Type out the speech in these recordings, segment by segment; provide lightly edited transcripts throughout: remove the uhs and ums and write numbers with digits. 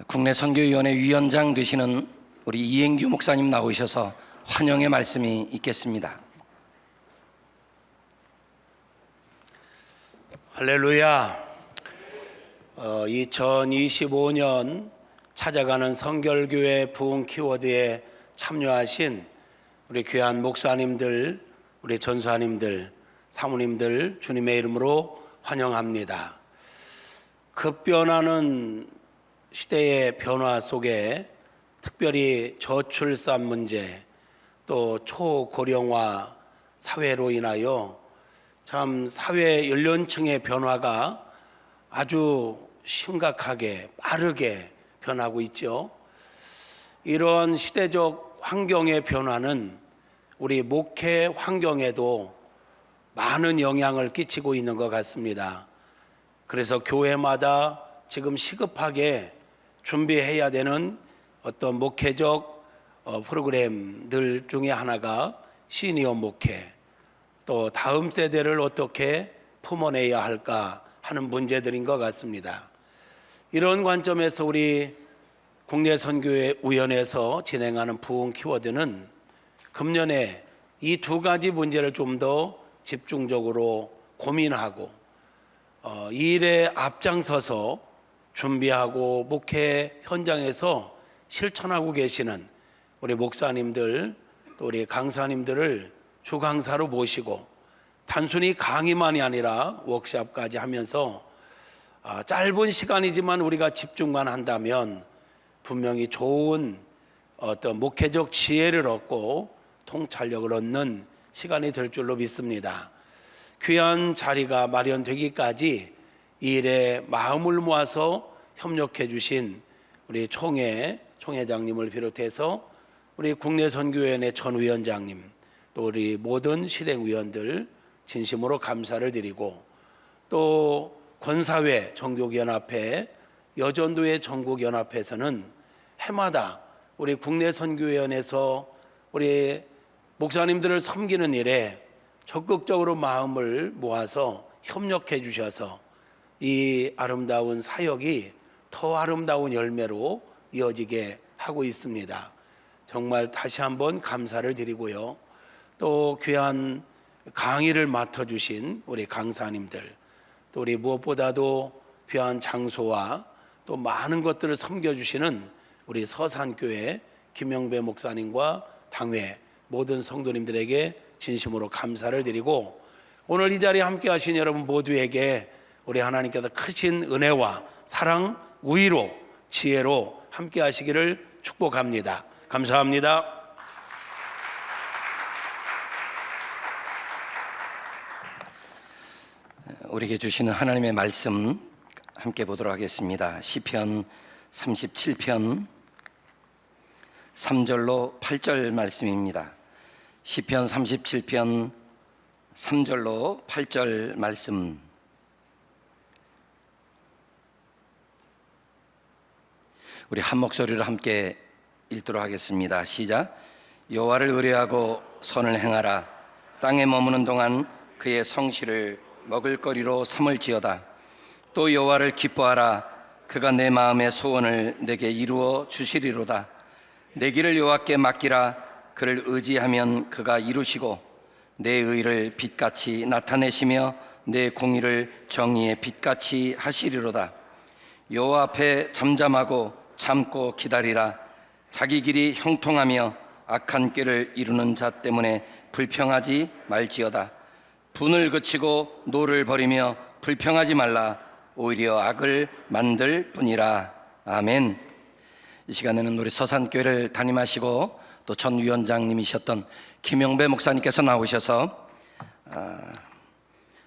국내 선교위원회 위원장 되시는 우리 이행규 목사님 나오셔서 환영의 말씀이 있겠습니다. 할렐루야. 2025년 찾아가는 성결교회 부흥 키워드에 참여하신 우리 귀한 목사님들, 우리 전사님들, 사모님들 주님의 이름으로 환영합니다. 급변하는 시대의 변화 속에 특별히 저출산 문제, 또 초고령화 사회로 인하여 참 사회 연령층의 변화가 아주 심각하게 빠르게 변하고 있죠. 이러한 시대적 환경의 변화는 우리 목회 환경에도 많은 영향을 끼치고 있는 것 같습니다. 그래서 교회마다 지금 시급하게 준비해야 되는 어떤 목회적 프로그램들 중에 하나가 시니어 목회, 또 다음 세대를 어떻게 품어내야 할까 하는 문제들인 것 같습니다. 이런 관점에서 우리 국내 선교회 우연에서 진행하는 부흥 키워드는 금년에 이 두 가지 문제를 좀 더 집중적으로 고민하고 이 일에 앞장서서 준비하고 목회 현장에서 실천하고 계시는 우리 목사님들, 또 우리 강사님들을 주강사로 모시고 단순히 강의만이 아니라 워크숍까지 하면서 짧은 시간이지만 우리가 집중만 한다면 분명히 좋은 어떤 목회적 지혜를 얻고 통찰력을 얻는 시간이 될 줄로 믿습니다. 귀한 자리가 마련되기까지 이 일에 마음을 모아서 협력해 주신 우리 총회장님을 비롯해서 우리 국내 선교위원회 전 위원장님, 또 우리 모든 실행위원들 진심으로 감사를 드리고, 또 권사회 전국연합회, 여전도회 전국연합회에서는 해마다 우리 국내 선교위원회에서 우리 목사님들을 섬기는 일에 적극적으로 마음을 모아서 협력해 주셔서 이 아름다운 사역이 더 아름다운 열매로 이어지게 하고 있습니다. 정말 다시 한번 감사를 드리고요. 또 귀한 강의를 맡아주신 우리 강사님들, 또 우리 무엇보다도 귀한 장소와 또 많은 것들을 섬겨주시는 우리 서산교회 김영배 목사님과 당회 모든 성도님들에게 진심으로 감사를 드리고, 오늘 이 자리에 함께 하신 여러분 모두에게 우리 하나님께서 크신 은혜와 사랑, 우위로, 지혜로 함께 하시기를 축복합니다. 감사합니다. 우리에게 주시는 하나님의 말씀 함께 보도록 하겠습니다. 시편 37편 3절로 8절 말씀입니다. 시편 37편 3절로 8절 말씀. 우리 한 목소리로 함께 읽도록 하겠습니다. 시작. 여호와를 의뢰하고 선을 행하라. 땅에 머무는 동안 그의 성실을 먹을거리로 삼을지어다. 또 여호와를 기뻐하라. 그가 내 마음의 소원을 내게 이루어 주시리로다. 내 길을 여호와께 맡기라. 그를 의지하면 그가 이루시고 내 의를 빛같이 나타내시며 내 공의를 정의의 빛같이 하시리로다. 여호와 앞에 잠잠하고 참고 기다리라. 자기 길이 형통하며 악한 꾀를 이루는 자 때문에 불평하지 말지어다. 분을 그치고 노를 버리며 불평하지 말라. 오히려 악을 만들 뿐이라. 아멘. 이 시간에는 우리 서산교회를 담임하시고 또 전 위원장님이셨던 김영배 목사님께서 나오셔서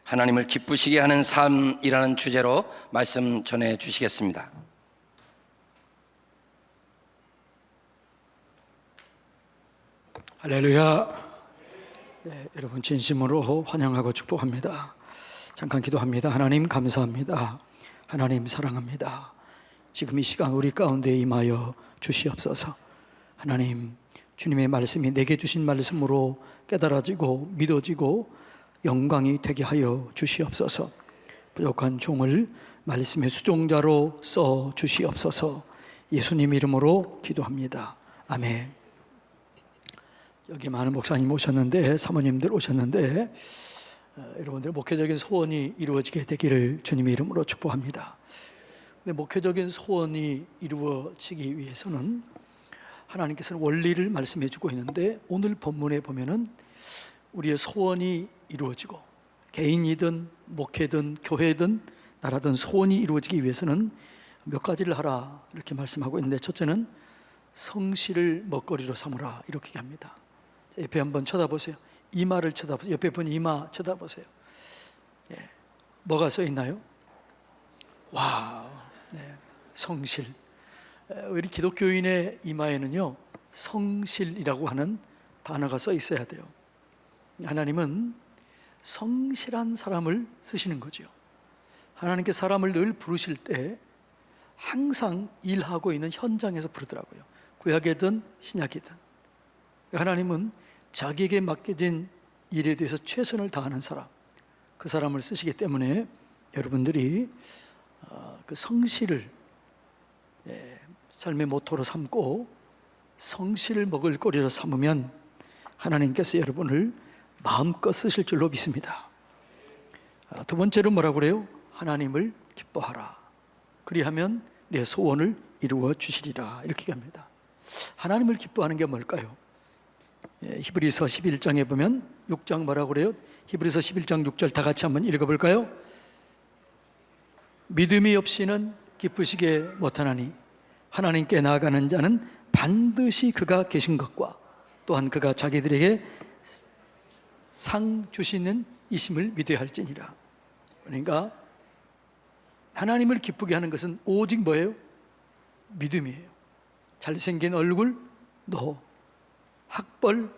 하나님을 기쁘시게 하는 삶이라는 주제로 말씀 전해 주시겠습니다. 할렐루야. 여러분 진심으로 환영하고 축복합니다. 잠깐 기도합니다. 하나님 감사합니다. 하나님 사랑합니다. 지금 이 시간 우리 가운데 임하여 주시옵소서. 하나님, 주님의 말씀이 내게 주신 말씀으로 깨달아지고 믿어지고 영광이 되게 하여 주시옵소서. 부족한 종을 말씀의 수종자로 써 주시옵소서. 예수님 이름으로 기도합니다. 아멘. 여기 많은 목사님 오셨는데, 사모님들 오셨는데, 여러분들 목회적인 소원이 이루어지게 되기를 주님의 이름으로 축복합니다. 근데 목회적인 소원이 이루어지기 위해서는 하나님께서는 원리를 말씀해 주고 있는데, 오늘 본문에 보면은 우리의 소원이 이루어지고, 개인이든 목회든 교회든 나라든 소원이 이루어지기 위해서는 몇 가지를 하라 이렇게 말씀하고 있는데, 첫째는 성실을 먹거리로 삼으라 이렇게 얘기합니다. 옆에 한번 쳐다보세요. 이마를 쳐다보세요. 옆에 분 이마 쳐다보세요. 예. 뭐가 써 있나요? 와우. 네. 성실. 우리 기독교인의 이마에는요, 성실이라고 하는 단어가 써 있어야 돼요. 하나님은 성실한 사람을 쓰시는 거죠. 하나님께 사람을 늘 부르실 때 항상 일하고 있는 현장에서 부르더라고요. 구약이든 신약이든. 하나님은 자기에게 맡겨진 일에 대해서 최선을 다하는 사람, 그 사람을 쓰시기 때문에 여러분들이 그 성실을 삶의 모토로 삼고 성실을 먹을 거리로 삼으면 하나님께서 여러분을 마음껏 쓰실 줄로 믿습니다. 두 번째로 뭐라고 그래요? 하나님을 기뻐하라. 그리하면 내 소원을 이루어 주시리라 이렇게 합니다. 하나님을 기뻐하는 게 뭘까요? 히브리서 11장에 보면 6장 뭐라고 그래요? 히브리서 11장 6절 다 같이 한번 읽어볼까요? 믿음이 없이는 기쁘시게 못하나니 하나님께 나아가는 자는 반드시 그가 계신 것과 또한 그가 자기들에게 상 주시는 이심을 믿어야 할지니라. 그러니까 하나님을 기쁘게 하는 것은 오직 뭐예요? 믿음이에요. 잘생긴 얼굴? 노. 학벌?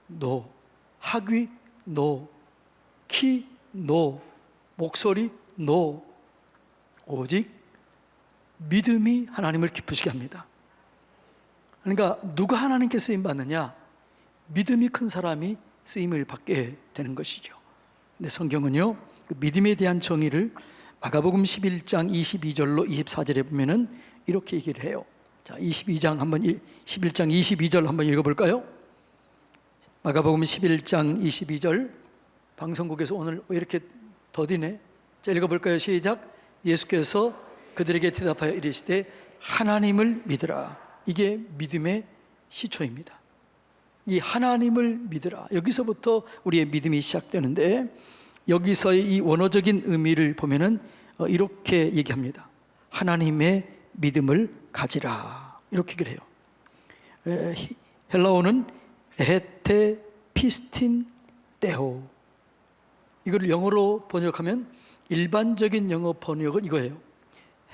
노. 학위? 노. 키? 노. 목소리? 노. 오직 믿음이 하나님을 기쁘시게 합니다. 그러니까 누가 하나님께 쓰임 받느냐? 믿음이 큰 사람이 쓰임을 받게 되는 것이죠. 근데 성경은요, 그 믿음에 대한 정의를 마가복음 11장 22절로 24절에 보면은 이렇게 얘기를 해요. 자, 11장 22절 한번 읽어볼까요? 마가복음 11장 22절. 방송국에서 오늘 왜 이렇게 더디네? 자, 읽어볼까요? 시작. 예수께서 그들에게 대답하여 이르시되 하나님을 믿으라. 이게 믿음의 시초입니다. 이 하나님을 믿으라. 여기서부터 우리의 믿음이 시작되는데, 여기서의 이 원어적인 의미를 보면은 이렇게 얘기합니다. 하나님의 믿음을 가지라. 이렇게 그래요. 헬라어는 에헤테 피스틴 테오. 이걸 영어로 번역하면 일반적인 영어 번역은 이거예요.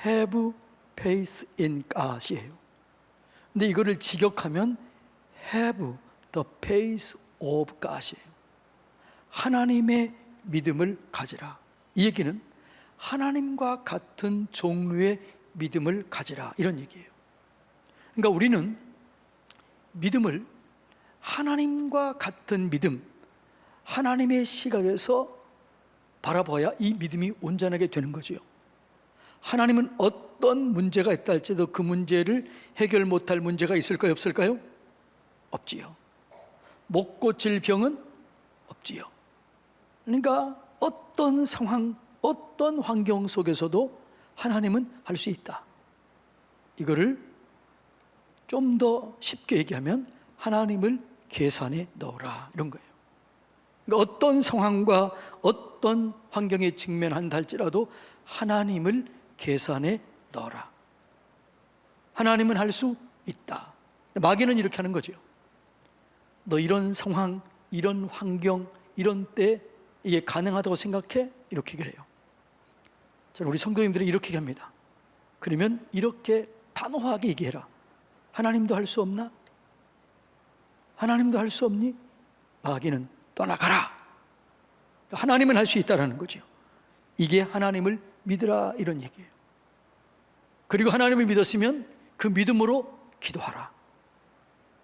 Have faith in God이에요. 근데 이거를 직역하면 Have the faith of God이에요. 하나님의 믿음을 가지라. 이 얘기는 하나님과 같은 종류의 믿음을 가지라, 이런 얘기예요. 그러니까 우리는 믿음을 하나님과 같은 믿음, 하나님의 시각에서 바라봐야 이 믿음이 온전하게 되는 거죠. 하나님은 어떤 문제가 있다 할지라도 그 문제를 해결 못할 문제가 있을까요, 없을까요? 없지요. 못 고칠 병은 없지요. 그러니까 어떤 상황, 어떤 환경 속에서도 하나님은 할 수 있다. 이거를 좀 더 쉽게 얘기하면 하나님을 계산에 넣어라, 이런 거예요. 그러니까 어떤 상황과 어떤 환경에 직면한다 할지라도 하나님을 계산에 넣어라. 하나님은 할 수 있다. 마귀는 이렇게 하는 거죠. 너 이런 상황, 이런 환경, 이런 때 이게 가능하다고 생각해? 이렇게 그래요. 저는 우리 성도님들이 이렇게 얘기합니다. 그러면 이렇게 단호하게 얘기해라. 하나님도 할 수 없나? 하나님도 할 수 없니? 마귀는 떠나가라. 하나님은 할 수 있다라는 거죠. 이게 하나님을 믿으라, 이런 얘기예요. 그리고 하나님을 믿었으면 그 믿음으로 기도하라.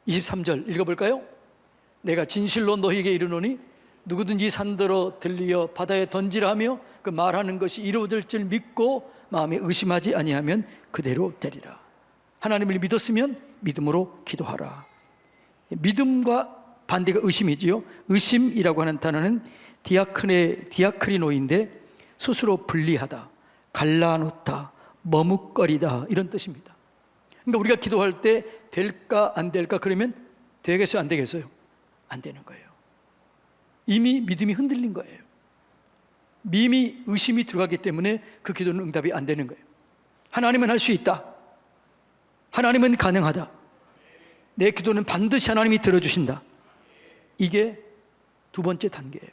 23절 읽어볼까요? 내가 진실로 너희에게 이르노니 누구든지 산더러 들리어 바다에 던지라 하며 그 말하는 것이 이루어질 줄 믿고 마음에 의심하지 아니하면 그대로 되리라. 하나님을 믿었으면 믿음으로 기도하라. 믿음과 반대가 의심이지요. 의심이라고 하는 단어는 디아크리노인데 스스로 분리하다, 갈라놓다, 머뭇거리다 이런 뜻입니다. 그러니까 우리가 기도할 때 될까 안 될까 그러면 되겠어요 안 되겠어요? 안 되는 거예요. 이미 믿음이 흔들린 거예요. 이미 의심이 들어가기 때문에 그 기도는 응답이 안 되는 거예요. 하나님은 할 수 있다. 하나님은 가능하다. 내 기도는 반드시 하나님이 들어주신다. 이게 두 번째 단계예요.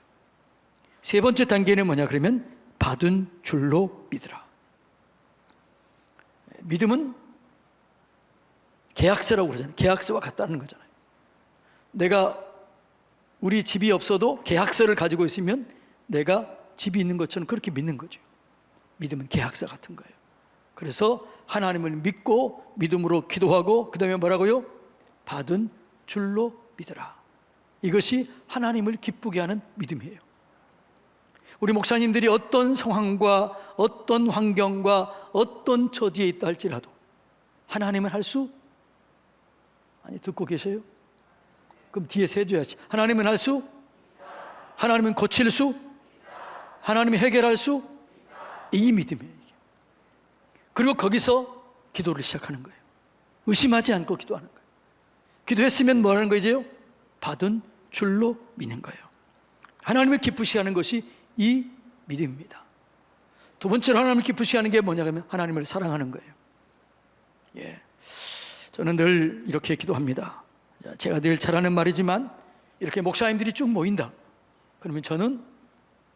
세 번째 단계는 뭐냐 그러면 받은 줄로 믿으라. 믿음은 계약서라고 그러잖아요. 계약서와 같다는 거잖아요. 내가 우리 집이 없어도 계약서를 가지고 있으면 내가 집이 있는 것처럼 그렇게 믿는 거죠. 믿음은 계약서 같은 거예요. 그래서 하나님을 믿고 믿음으로 기도하고 그 다음에 뭐라고요? 받은 줄로 믿으라. 이것이 하나님을 기쁘게 하는 믿음이에요. 우리 목사님들이 어떤 상황과 어떤 환경과 어떤 처지에 있다 할지라도 하나님은 할 수? 아니 듣고 계세요? 그럼 뒤에서 해줘야지. 하나님은 할 수? 하나님은 고칠 수? 하나님이 해결할 수? 이 믿음이에요. 이게. 그리고 거기서 기도를 시작하는 거예요. 의심하지 않고 기도하는 거예요. 기도했으면 뭐 하는 거죠? 받은 줄로 믿는 거예요. 하나님을 기쁘시게 하는 것이 이 믿음입니다. 두 번째로 하나님을 기쁘시게 하는 게 뭐냐 하면 하나님을 사랑하는 거예요. 예. 저는 늘 이렇게 기도합니다. 제가 늘 잘하는 말이지만 이렇게 목사님들이 쭉 모인다. 그러면 저는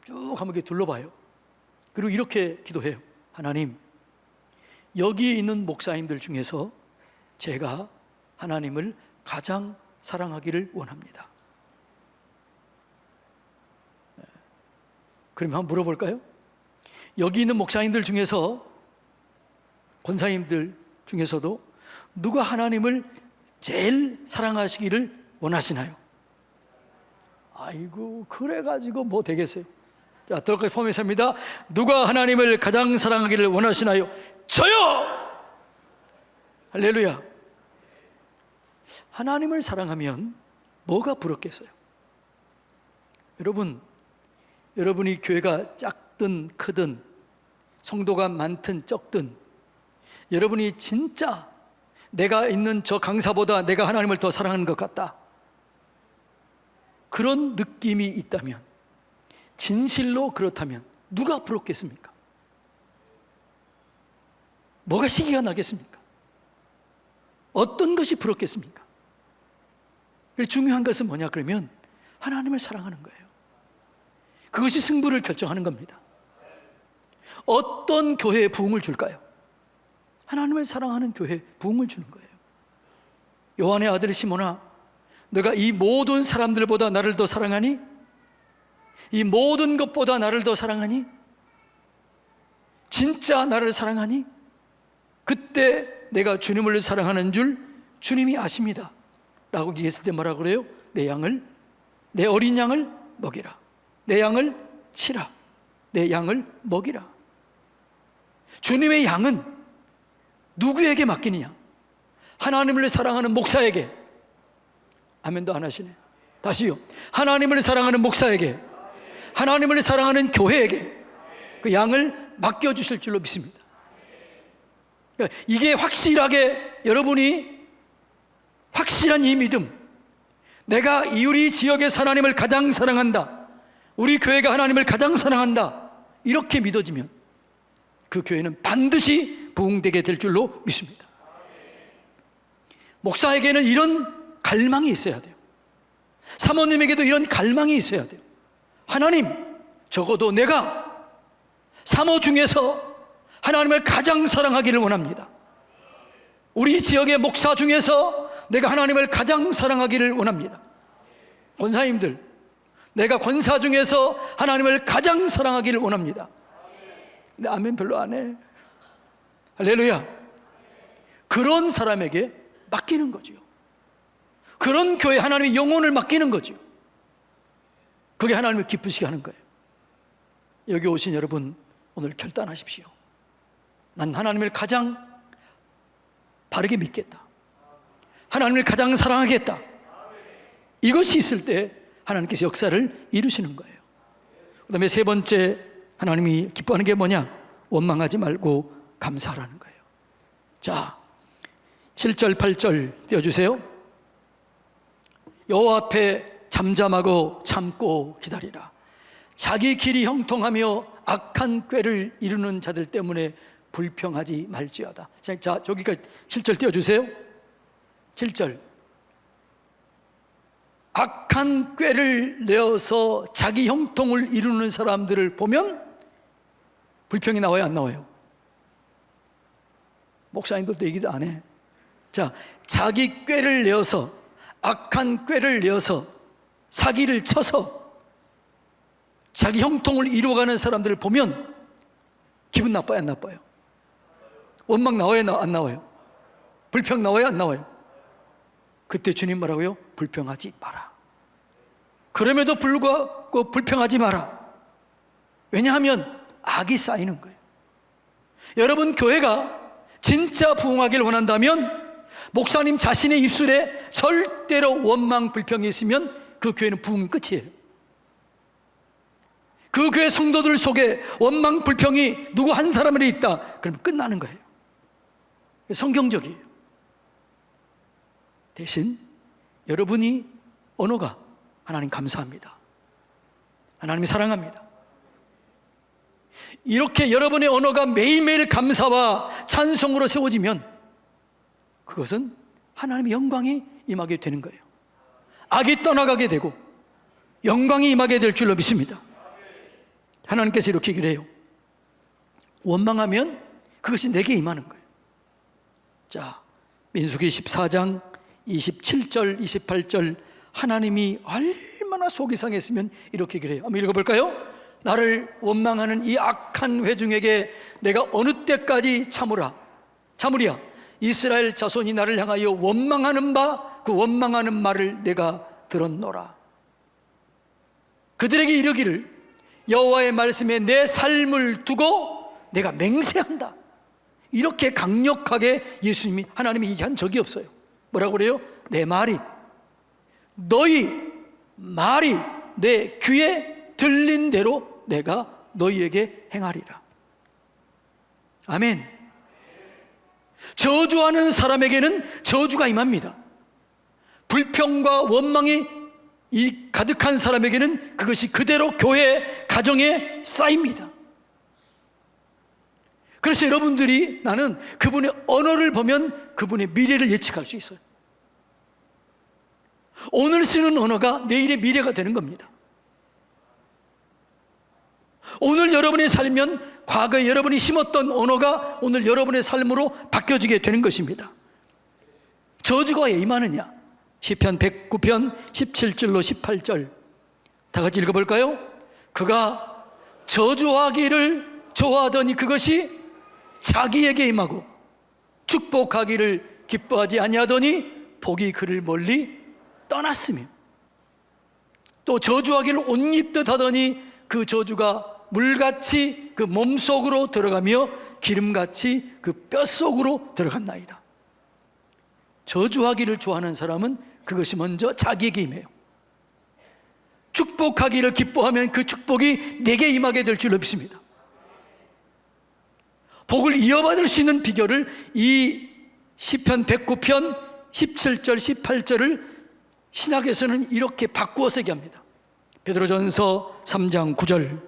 쭉 한번 이렇게 둘러봐요. 그리고 이렇게 기도해요. 하나님, 여기 있는 목사님들 중에서 제가 하나님을 가장 사랑하기를 원합니다. 그러면 한번 물어볼까요? 여기 있는 목사님들 중에서 권사님들 중에서도 누가 하나님을 제일 사랑하시기를 원하시나요? 아이고 그래가지고 뭐 되겠어요? 자, 들어까지 포함해서입니다. 누가 하나님을 가장 사랑하기를 원하시나요? 저요! 할렐루야. 하나님을 사랑하면 뭐가 부럽겠어요? 여러분이 교회가 작든 크든 성도가 많든 적든 여러분이 진짜 내가 있는 저 강사보다 내가 하나님을 더 사랑하는 것 같다, 그런 느낌이 있다면, 진실로 그렇다면 누가 부럽겠습니까? 뭐가 시기가 나겠습니까? 어떤 것이 부럽겠습니까? 중요한 것은 뭐냐 그러면 하나님을 사랑하는 거예요. 그것이 승부를 결정하는 겁니다. 어떤 교회에 부흥을 줄까요? 하나님을 사랑하는 교회에 부흥을 주는 거예요. 요한의 아들 시몬아, 너가 이 모든 사람들보다 나를 더 사랑하니? 이 모든 것보다 나를 더 사랑하니? 진짜 나를 사랑하니? 그때 내가 주님을 사랑하는 줄 주님이 아십니다 라고 얘기했을 때 뭐라고 그래요? 내 어린 양을 먹이라, 내 양을 치라, 내 양을 먹이라. 주님의 양은 누구에게 맡기느냐? 하나님을 사랑하는 목사에게. 아멘도 안 하시네. 다시요. 하나님을 사랑하는 목사에게, 하나님을 사랑하는 교회에게 그 양을 맡겨주실 줄로 믿습니다. 그러니까 이게 확실하게 여러분이 확실한 이 믿음, 내가 우리 지역에서 하나님을 가장 사랑한다, 우리 교회가 하나님을 가장 사랑한다, 이렇게 믿어지면 그 교회는 반드시 부흥되게 될 줄로 믿습니다. 목사에게는 이런 갈망이 있어야 돼요. 사모님에게도 이런 갈망이 있어야 돼요. 하나님, 적어도 내가 사모 중에서 하나님을 가장 사랑하기를 원합니다. 우리 지역의 목사 중에서 내가 하나님을 가장 사랑하기를 원합니다. 권사님들, 내가 권사 중에서 하나님을 가장 사랑하기를 원합니다. 근데 아멘 별로 안 해. 할렐루야. 그런 사람에게 맡기는 거죠. 그런 교회 하나님의 영혼을 맡기는 거죠. 그게 하나님을 기쁘시게 하는 거예요. 여기 오신 여러분, 오늘 결단하십시오. 난 하나님을 가장 바르게 믿겠다, 하나님을 가장 사랑하겠다, 이것이 있을 때 하나님께서 역사를 이루시는 거예요. 그 다음에 세 번째 하나님이 기뻐하는 게 뭐냐? 원망하지 말고 감사하라는 거예요. 자, 7절 8절 띄워주세요. 여호와 앞에 잠잠하고 참고 기다리라. 자기 길이 형통하며 악한 꾀를 이루는 자들 때문에 불평하지 말지어다. 자, 저기까지 7절 띄워주세요. 7절. 악한 꾀를 내어서 자기 형통을 이루는 사람들을 보면 불평이 나와요, 안 나와요? 목사님들도 얘기도 안 해. 자, 자기 꾀를 내어서, 악한 꾀를 내어서 사기를 쳐서 자기 형통을 이루어가는 사람들을 보면 기분 나빠요, 안 나빠요? 원망 나와요, 안 나와요? 불평 나와요, 안 나와요? 그때 주님 뭐라고요? 불평하지 마라. 그럼에도 불구하고 불평하지 마라. 왜냐하면 악이 쌓이는 거예요. 여러분, 교회가 진짜 부흥하기를 원한다면 목사님 자신의 입술에 절대로 원망, 불평이 있으면 그 교회는 부흥이 끝이에요. 그 교회 성도들 속에 원망, 불평이 누구 한 사람에 있다, 그러면 끝나는 거예요. 성경적이에요. 대신 여러분이 언어가 하나님 감사합니다, 하나님 사랑합니다, 이렇게 여러분의 언어가 매일매일 감사와 찬송으로 세워지면 그것은 하나님의 영광이 임하게 되는 거예요. 악이 떠나가게 되고 영광이 임하게 될 줄로 믿습니다. 하나님께서 이렇게 얘기를 해요. 원망하면 그것이 내게 임하는 거예요. 자, 민수기 14장 27절 28절 하나님이 얼마나 속이 상했으면 이렇게 얘기를 해요. 한번 읽어볼까요? 나를 원망하는 이 악한 회중에게 내가 어느 때까지 참으랴. 이스라엘 자손이 나를 향하여 원망하는 바 그 원망하는 말을 내가 들었노라. 그들에게 이르기를 여호와의 말씀에 내 삶을 두고 내가 맹세한다. 이렇게 강력하게 예수님이, 하나님이 얘기한 적이 없어요. 뭐라고 그래요? 내 말이, 너희 말이 내 귀에 들린 대로 내가 너희에게 행하리라. 아멘. 저주하는 사람에게는 저주가 임합니다. 불평과 원망이 가득한 사람에게는 그것이 그대로 교회, 가정에 쌓입니다. 그래서 여러분들이, 나는 그분의 언어를 보면 그분의 미래를 예측할 수 있어요. 오늘 쓰는 언어가 내일의 미래가 되는 겁니다. 오늘 여러분이 살면 과거에 여러분이 심었던 언어가 오늘 여러분의 삶으로 바뀌어지게 되는 것입니다. 저주가 왜 임하느냐? 시편 109편 17절로 18절 다 같이 읽어볼까요? 그가 저주하기를 좋아하더니 그것이 자기에게 임하고 축복하기를 기뻐하지 아니하더니 복이 그를 멀리 떠났으며, 또 저주하기를 옷 입듯 하더니 그 저주가 물같이 그 몸속으로 들어가며 기름같이 그 뼛속으로 들어간나이다. 저주하기를 좋아하는 사람은 그것이 먼저 자기에게 임해요. 축복하기를 기뻐하면 그 축복이 내게 임하게 될 줄로 믿습니다. 복을 이어받을 수 있는 비결을 이 시편 109편 17절 18절을 신약에서는 이렇게 바꾸어서 얘기합니다. 베드로전서 3장 9절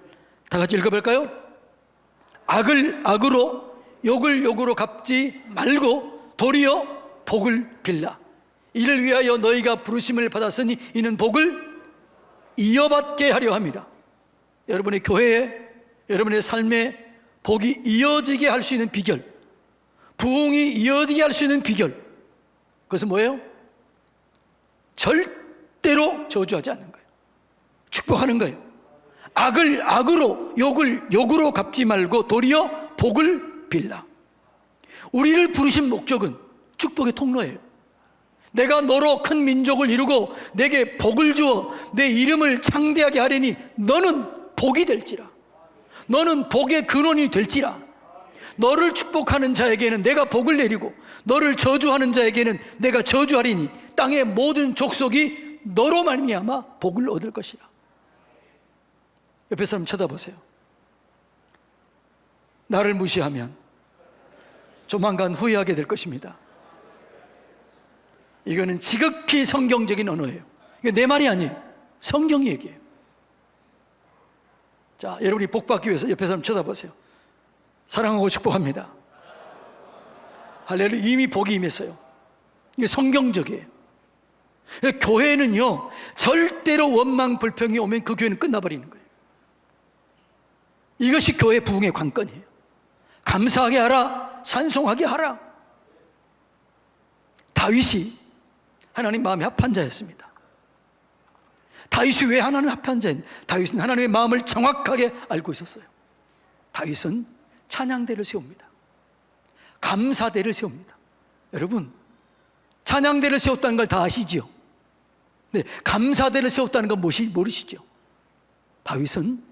다 같이 읽어볼까요? 악을 악으로 욕을 욕으로 갚지 말고 도리어 복을 빌라. 이를 위하여 너희가 부르심을 받았으니 이는 복을 이어받게 하려 합니다. 여러분의 교회에, 여러분의 삶에 복이 이어지게 할 수 있는 비결, 부흥이 이어지게 할 수 있는 비결, 그것은 뭐예요? 절대로 저주하지 않는 거예요. 축복하는 거예요. 악을 악으로, 욕을 욕으로 갚지 말고 도리어 복을 빌라. 우리를 부르신 목적은 축복의 통로예요. 내가 너로 큰 민족을 이루고 내게 복을 주어 내 이름을 창대하게 하리니 너는 복이 될지라. 너는 복의 근원이 될지라. 너를 축복하는 자에게는 내가 복을 내리고 너를 저주하는 자에게는 내가 저주하리니 땅의 모든 족속이 너로 말미암아 복을 얻을 것이라. 옆에 사람 쳐다보세요. 나를 무시하면 조만간 후회하게 될 것입니다. 이거는 지극히 성경적인 언어예요. 이게 내 말이 아니에요. 성경이 얘기해요. 자, 여러분이 복 받기 위해서 옆에 사람 쳐다보세요. 사랑하고 축복합니다. 할렐루야. 이미 복이 임했어요. 이게 성경적이에요. 교회는요, 절대로 원망 불평이 오면 그 교회는 끝나버리는 거예요. 이것이 교회 부흥의 관건이에요. 감사하게 하라, 찬송하게 하라. 다윗이 하나님 마음에 합한 자였습니다. 다윗이 왜 하나님 합한 자였냐? 다윗은 하나님의 마음을 정확하게 알고 있었어요. 다윗은 찬양대를 세웁니다. 감사대를 세웁니다. 여러분, 찬양대를 세웠다는 걸 다 아시죠? 네, 감사대를 세웠다는 건 모르시죠? 다윗은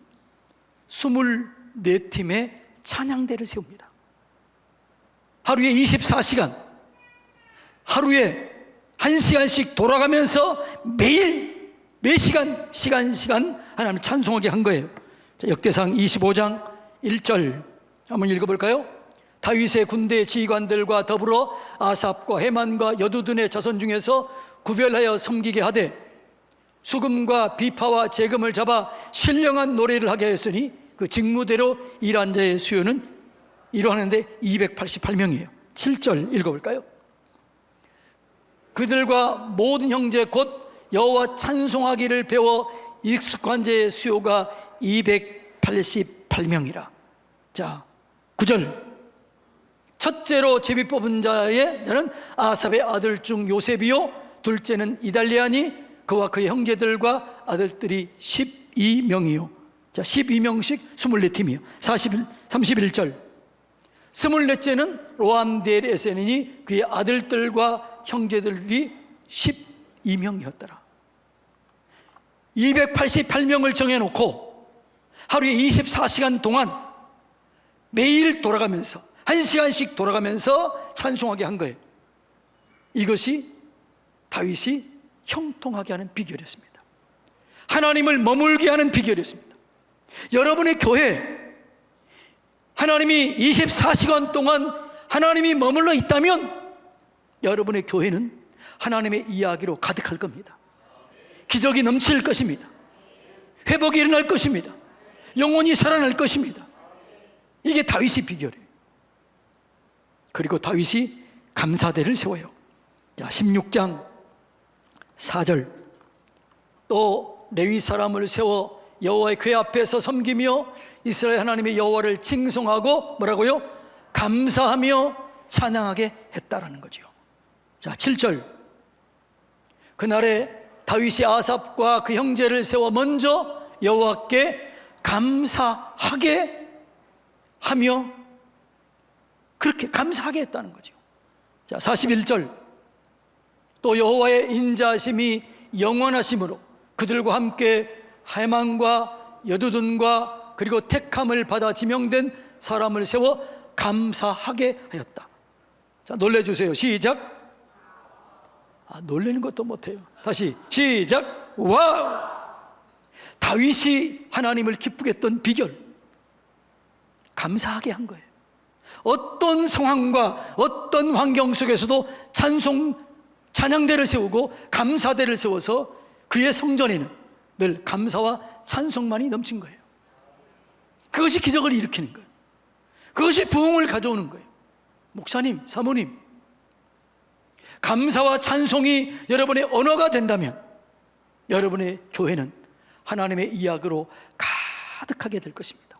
24팀의 찬양대를 세웁니다. 하루에 24시간, 하루에 1시간씩 돌아가면서 매일 매 시간 하나님 찬송하게 한 거예요. 자, 역대상 25장 1절 한번 읽어볼까요? 다윗의 군대 지휘관들과 더불어 아삽과 헤만과 여두둔의 자손 중에서 구별하여 섬기게 하되 수금과 비파와 재금을 잡아 신령한 노래를 하게 하였으니 그 직무대로 일한 자의 수요는 이루하는데 288명이에요. 7절 읽어볼까요? 그들과 모든 형제 곧 여호와 찬송하기를 배워 익숙한 자의 수요가 288명이라. 자, 9절 첫째로 제비 뽑은 자는 아삽의 아들 중 요셉이요 둘째는 이달리아니 그와 그의 형제들과 아들들이 12명이요. 자, 12명씩 24팀이요. 31절 24째는 로암델에세니 그의 아들들과 형제들이 12명이었더라. 288명을 정해놓고 하루에 24시간 동안 매일 돌아가면서 1시간씩 돌아가면서 찬송하게 한 거예요. 이것이 다윗이 형통하게 하는 비결이었습니다. 하나님을 머물게 하는 비결이었습니다. 여러분의 교회 하나님이 24시간 동안 하나님이 머물러 있다면 여러분의 교회는 하나님의 이야기로 가득할 겁니다. 기적이 넘칠 것입니다. 회복이 일어날 것입니다. 영혼이 살아날 것입니다. 이게 다윗의 비결이에요. 그리고 다윗이 감사대를 세워요. 자, 16장 4절 또 레위 사람을 세워 여호와의 궤 앞에서 섬기며 이스라엘 하나님의 여호와를 칭송하고 뭐라고요? 감사하며 찬양하게 했다라는 거죠. 자, 7절 그날에 다윗이 아삽과 그 형제를 세워 먼저 여호와께 감사하게 하며 그렇게 감사하게 했다는 거죠. 자, 41절 또 여호와의 인자심이 영원하심으로 그들과 함께 헤만과 여두둔과 그리고 택함을 받아 지명된 사람을 세워 감사하게 하였다. 자, 놀래주세요. 시작. 놀래는 것도 못해요. 다시 시작. 와우. 다윗이 하나님을 기쁘게 했던 비결, 감사하게 한 거예요. 어떤 상황과 어떤 환경 속에서도 찬양대를 세우고 감사대를 세워서 그의 성전에는 늘 감사와 찬송만이 넘친 거예요. 그것이 기적을 일으키는 거예요. 그것이 부흥을 가져오는 거예요. 목사님, 사모님, 감사와 찬송이 여러분의 언어가 된다면 여러분의 교회는 하나님의 이야기로 가득하게 될 것입니다.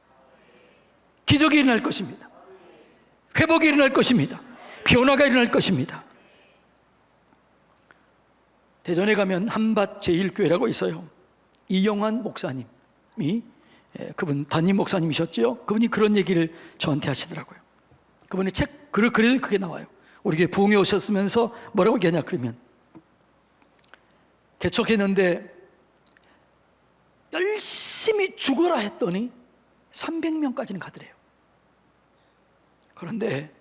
기적이 일어날 것입니다. 회복이 일어날 것입니다. 변화가 일어날 것입니다. 대전에 가면 한밭 제1교회라고 있어요. 이영환 목사님이, 그분 담임 목사님이셨죠. 그분이 그런 얘기를 저한테 하시더라고요. 그분의 글을 그게 나와요. 우리 교회 부흥에 오셨으면서 뭐라고 얘기하냐 그러면 개척했는데 열심히 죽어라 했더니 300명까지는 가더래요. 그런데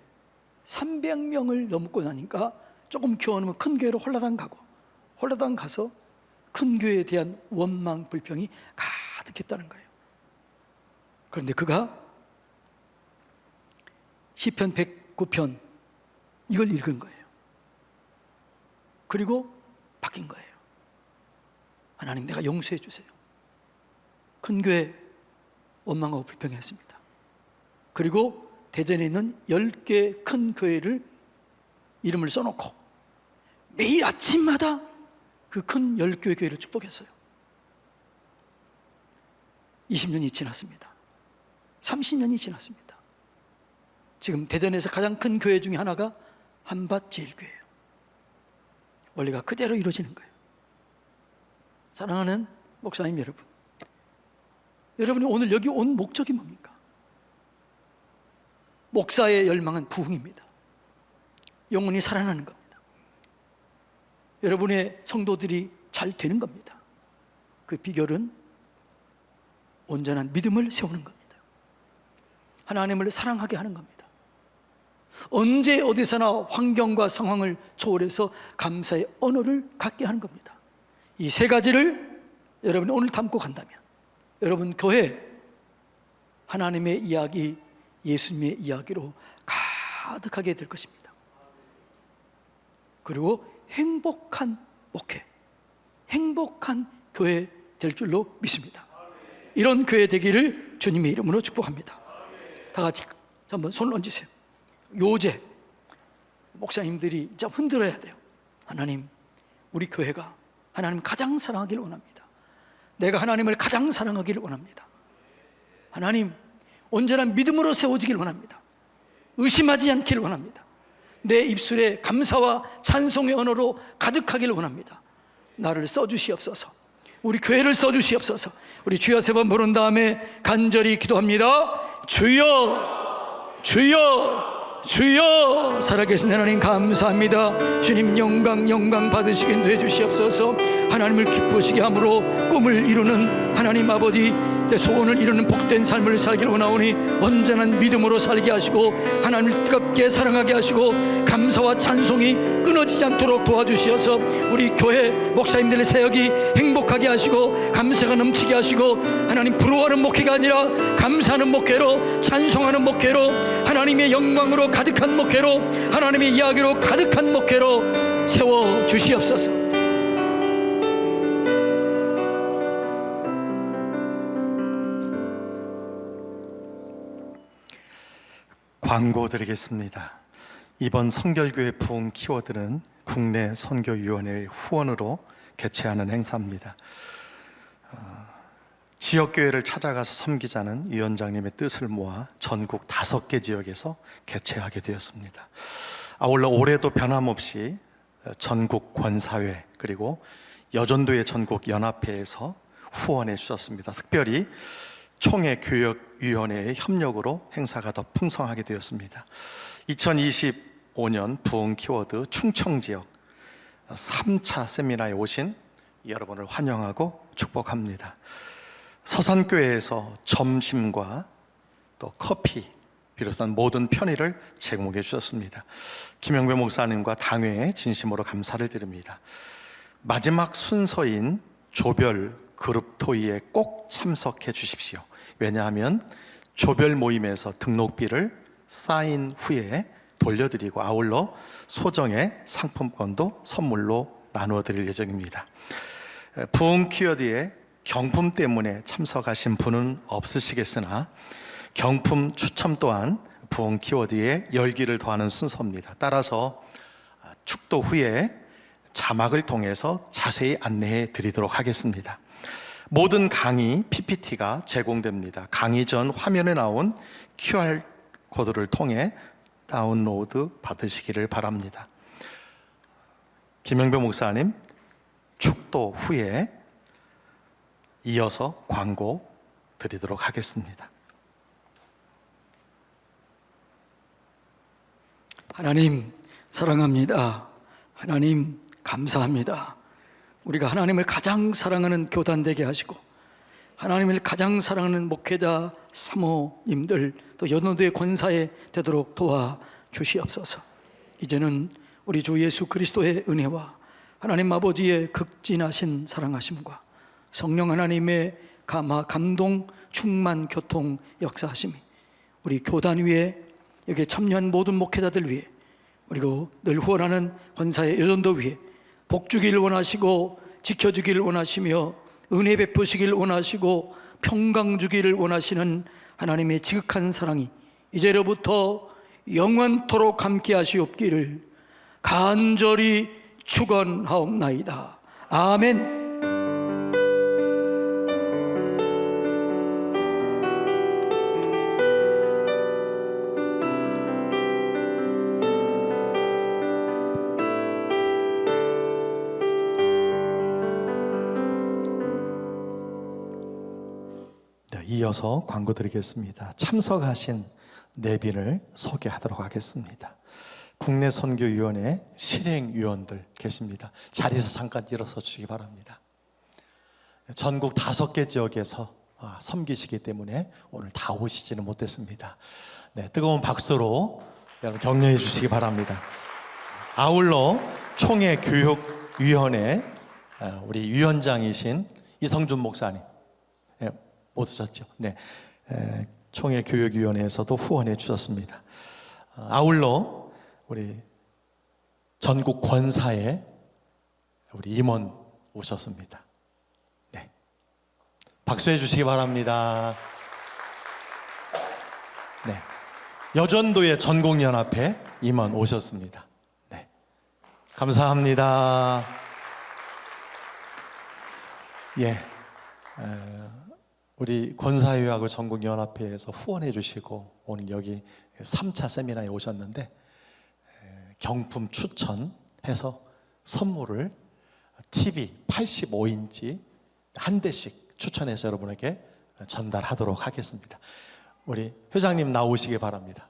300명을 넘고 나니까 조금 키워놓으면 큰 교회로 홀라당 가서 큰 교회에 대한 원망, 불평이 가득했다는 거예요. 그런데 그가 시편 109편 이걸 읽은 거예요. 그리고 바뀐 거예요. 하나님, 내가 용서해 주세요. 큰 교회 원망하고 불평했습니다. 그리고 대전에 있는 10개 큰 교회를 이름을 써놓고 매일 아침마다 그 큰 10교회 교회를 축복했어요. 20년이 지났습니다. 30년이 지났습니다. 지금 대전에서 가장 큰 교회 중에 하나가 한밭제일교회예요. 원리가 그대로 이루어지는 거예요. 사랑하는 목사님 여러분, 여러분이 오늘 여기 온 목적이 뭡니까? 목사의 열망은 부흥입니다. 영혼이 살아나는 겁니다. 여러분의 성도들이 잘 되는 겁니다. 그 비결은 온전한 믿음을 세우는 겁니다. 하나님을 사랑하게 하는 겁니다. 언제 어디서나 환경과 상황을 초월해서 감사의 언어를 갖게 하는 겁니다. 이 세 가지를 여러분이 오늘 담고 간다면 여러분 교회 하나님의 이야기, 예수님의 이야기로 가득하게 될 것입니다. 그리고 행복한 목회, 행복한 교회 될 줄로 믿습니다. 이런 교회 되기를 주님의 이름으로 축복합니다. 다 같이 한번 손을 얹으세요. 요제 목사님들이 진짜 흔들어야 돼요. 하나님, 우리 교회가 하나님 가장 사랑하기를 원합니다. 내가 하나님을 가장 사랑하기를 원합니다. 하나님, 온전한 믿음으로 세워지기를 원합니다. 의심하지 않기를 원합니다. 내 입술에 감사와 찬송의 언어로 가득하기를 원합니다. 나를 써주시옵소서. 우리 교회를 써주시옵소서. 우리 주여 세 번 부른 다음에 간절히 기도합니다. 주여, 주여, 주여. 살아계신 하나님 감사합니다. 주님 영광 받으시게 해 주시옵소서. 하나님을 기쁘시게 함으로 꿈을 이루는 하나님 아버지, 내 소원을 이루는 복된 삶을 살기를 원하오니 온전한 믿음으로 살게 하시고 하나님을 뜨겁게 사랑하게 하시고 감사와 찬송이 끊어지지 않도록 도와주시어서 우리 교회 목사님들의 사역이 행복하게 하시고 감사가 넘치게 하시고 하나님 부러워하는 목회가 아니라 감사하는 목회로, 찬송하는 목회로, 하나님의 영광으로 가득한 목회로, 하나님의 이야기로 가득한 목회로 세워주시옵소서. 광고 드리겠습니다. 이번 성결교회 부흥 키워드는 국내 선교위원회의 후원으로 개최하는 행사입니다. 지역교회를 찾아가서 섬기자는 위원장님의 뜻을 모아 전국 5개 지역에서 개최하게 되었습니다. 아울러 올해도 변함없이 전국 권사회 그리고 여전도의 전국 연합회에서 후원해 주셨습니다. 특별히 총회교역위원회의 협력으로 행사가 더 풍성하게 되었습니다. 2025년 부흥 키워드 충청지역 3차 세미나에 오신 여러분을 환영하고 축복합니다. 서산교회에서 점심과 또 커피 비롯한 모든 편의를 제공해 주셨습니다. 김영배 목사님과 당회에 진심으로 감사를 드립니다. 마지막 순서인 조별 그룹 토의에 꼭 참석해 주십시오. 왜냐하면 조별 모임에서 등록비를 쌓인 후에 돌려드리고 아울러 소정의 상품권도 선물로 나누어 드릴 예정입니다. 부흥 키워드에 경품 때문에 참석하신 분은 없으시겠으나 경품 추첨 또한 부흥 키워드에 열기를 더하는 순서입니다. 따라서 축도 후에 자막을 통해서 자세히 안내해 드리도록 하겠습니다. 모든 강의 PPT가 제공됩니다. 강의 전 화면에 나온 QR코드를 통해 다운로드 받으시기를 바랍니다. 김영배 목사님, 축도 후에 이어서 광고 드리도록 하겠습니다. 하나님 사랑합니다. 하나님 감사합니다. 우리가 하나님을 가장 사랑하는 교단 되게 하시고 하나님을 가장 사랑하는 목회자 사모님들 또 연호도의 권사에 되도록 도와주시옵소서. 이제는 우리 주 예수 그리스도의 은혜와 하나님 아버지의 극진하신 사랑하심과 성령 하나님의 감동, 충만, 교통, 역사하심이 우리 교단 위에 여기에 참여한 모든 목회자들 위에 그리고 늘 후원하는 권사의 여전도 위에 복주기를 원하시고 지켜주기를 원하시며 은혜 베푸시기를 원하시고 평강 주기를 원하시는 하나님의 지극한 사랑이 이제로부터 영원토록 함께 하시옵기를 간절히 축원하옵나이다. 아멘. 이어서 광고 드리겠습니다. 참석하신 내빈을 소개하도록 하겠습니다. 국내선교위원회 실행위원들 계십니다. 자리에서 잠깐 일어서 주시기 바랍니다. 전국 5개 지역에서 섬기시기 때문에 오늘 다 오시지는 못했습니다. 네, 뜨거운 박수로 여러분 격려해 주시기 바랍니다. 아울러 총회교육위원회 우리 위원장이신 이성준 목사님 못 오셨죠? 네, 총회교육위원회에서도 후원해 주셨습니다. 아울러 우리 전국 권사에 우리 임원 오셨습니다. 네, 박수해 주시기 바랍니다. 네, 여전도의 전국연합회 임원 오셨습니다. 네, 감사합니다. 예. 우리 권사회하고 전국연합회에서 후원해 주시고 오늘 여기 3차 세미나에 오셨는데 경품 추천해서 선물을 TV 85인치 한 대씩 추천해서 여러분에게 전달하도록 하겠습니다. 우리 회장님 나오시기 바랍니다.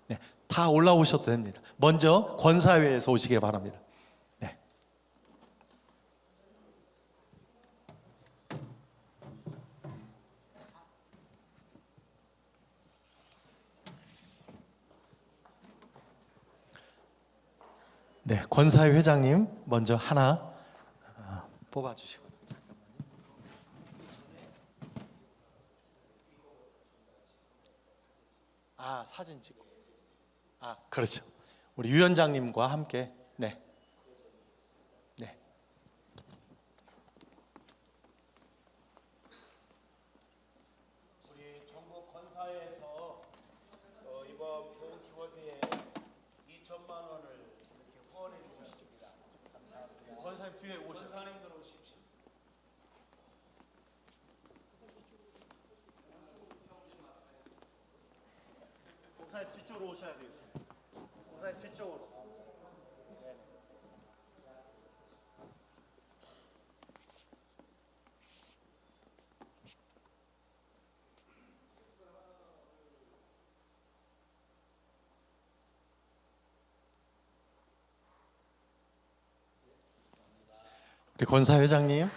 네, 다 올라오셔도 됩니다. 먼저 권사회에서 오시기 바랍니다. 네, 권사회 회장님 먼저 하나 뽑아주시고. 사진 찍고. 그렇죠. 우리 위원장님과 함께. 네. 네. 우리 전국 권사회에서 이번 교육 키워드에 2천만 원을 이렇게 후원해 주셨습니다. 감사합니다. 권사님 뒤에 권사님들 오십시오. 권사님 뒤쪽으로 오셔야 되겠습니다. 권사님 뒤쪽으로. 우리 권사 회장님.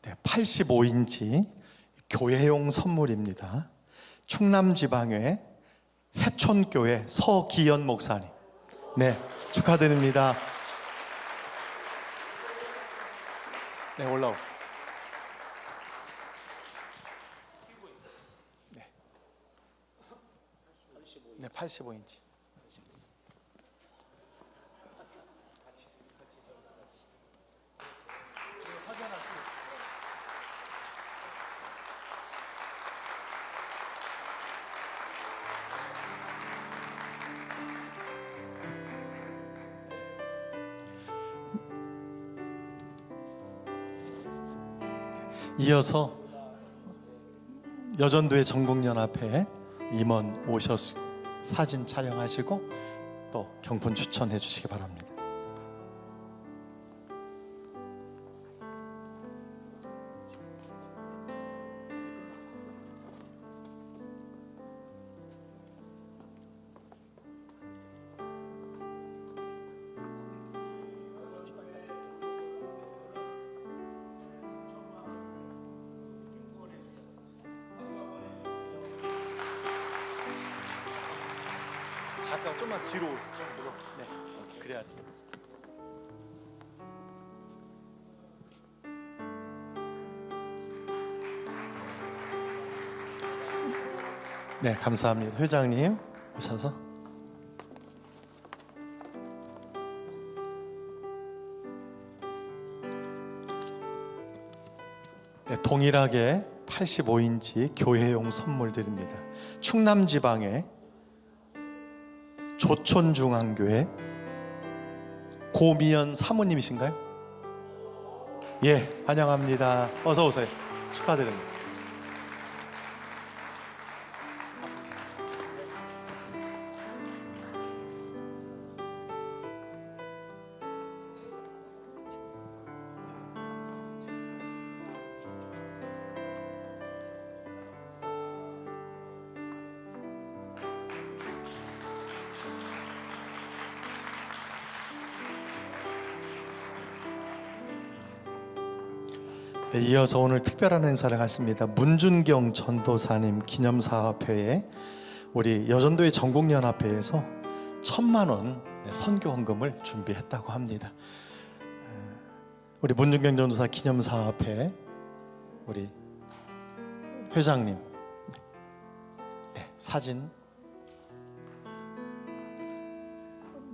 네, 85인치 교회용 선물입니다. 충남지방회 해촌교회 서기현 목사님. 네, 축하드립니다. 네, 올라오세요. 네, 85인치. 이어서 여전도의 전국연합회 임원 오셔서 사진 촬영하시고 또 경품 추천해 주시기 바랍니다. 자, 좀만 뒤로 올 정도로. 네, 그래야지. 네, 감사합니다. 회장님 오셔서. 네, 동일하게 85인치 교회용 선물드립니다. 충남 지방의 조촌중앙교회 고미연 사모님이신가요? 예, 환영합니다. 어서 오세요. 축하드립니다. 네, 이어서 오늘 특별한 행사를 갖습니다. 문준경 전도사님 기념사업회에 우리 여전도의 전국연합회에서 1,000만 원 선교헌금을 준비했다고 합니다. 우리 문준경 전도사 기념사업회 우리 회장님, 네, 사진.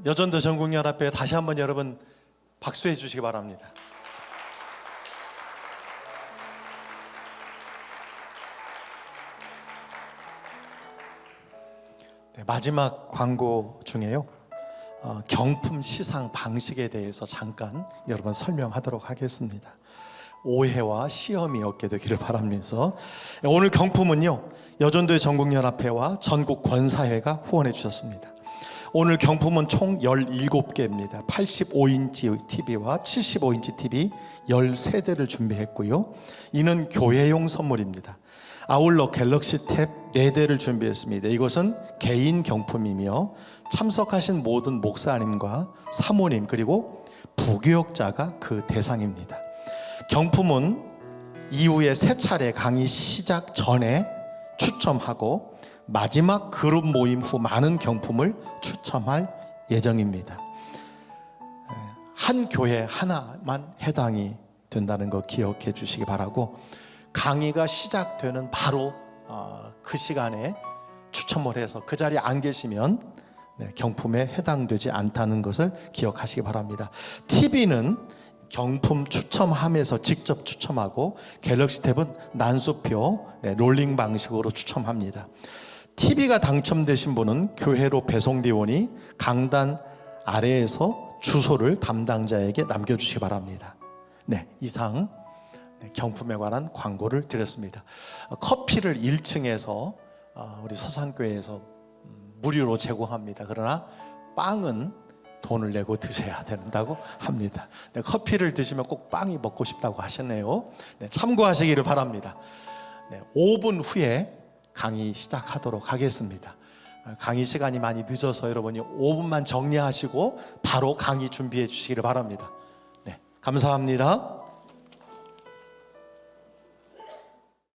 여전도 전국연합회 다시 한번 여러분 박수해 주시기 바랍니다. 네, 마지막 광고 중에요, 경품 시상 방식에 대해서 잠깐 여러분 설명하도록 하겠습니다. 오해와 시험이 없게 되기를 바라면서, 오늘 경품은요 여전도의 전국연합회와 전국권사회가 후원해 주셨습니다. 오늘 경품은 총 17개입니다. 85인치 TV와 75인치 TV 13대를 준비했고요. 이는 교회용 선물입니다. 아울러 갤럭시 탭 4대를 준비했습니다. 이것은 개인 경품이며 참석하신 모든 목사님과 사모님 그리고 부교역자가 그 대상입니다. 경품은 이후에 3차례 강의 시작 전에 추첨하고 마지막 그룹 모임 후 많은 경품을 추첨할 예정입니다. 한 교회 하나만 해당이 된다는 거 기억해 주시기 바라고, 강의가 시작되는 바로 그 시간에 추첨을 해서 그 자리에 안 계시면 경품에 해당되지 않다는 것을 기억하시기 바랍니다. TV는 경품 추첨함에서 직접 추첨하고 갤럭시 탭은 난수표 롤링 방식으로 추첨합니다. TV가 당첨되신 분은 교회로 배송되어 오니 강단 아래에서 주소를 담당자에게 남겨주시기 바랍니다. 네, 이상 경품에 관한 광고를 드렸습니다. 커피를 1층에서 우리 서산교회에서 무료로 제공합니다. 그러나 빵은 돈을 내고 드셔야 된다고 합니다. 네, 커피를 드시면 꼭 빵이 먹고 싶다고 하셨네요. 네, 참고하시기를 바랍니다. 네, 5분 후에 강의 시작하도록 하겠습니다. 강의 시간이 많이 늦어서 여러분이 5분만 정리하시고 바로 강의 준비해 주시기를 바랍니다. 네, 감사합니다.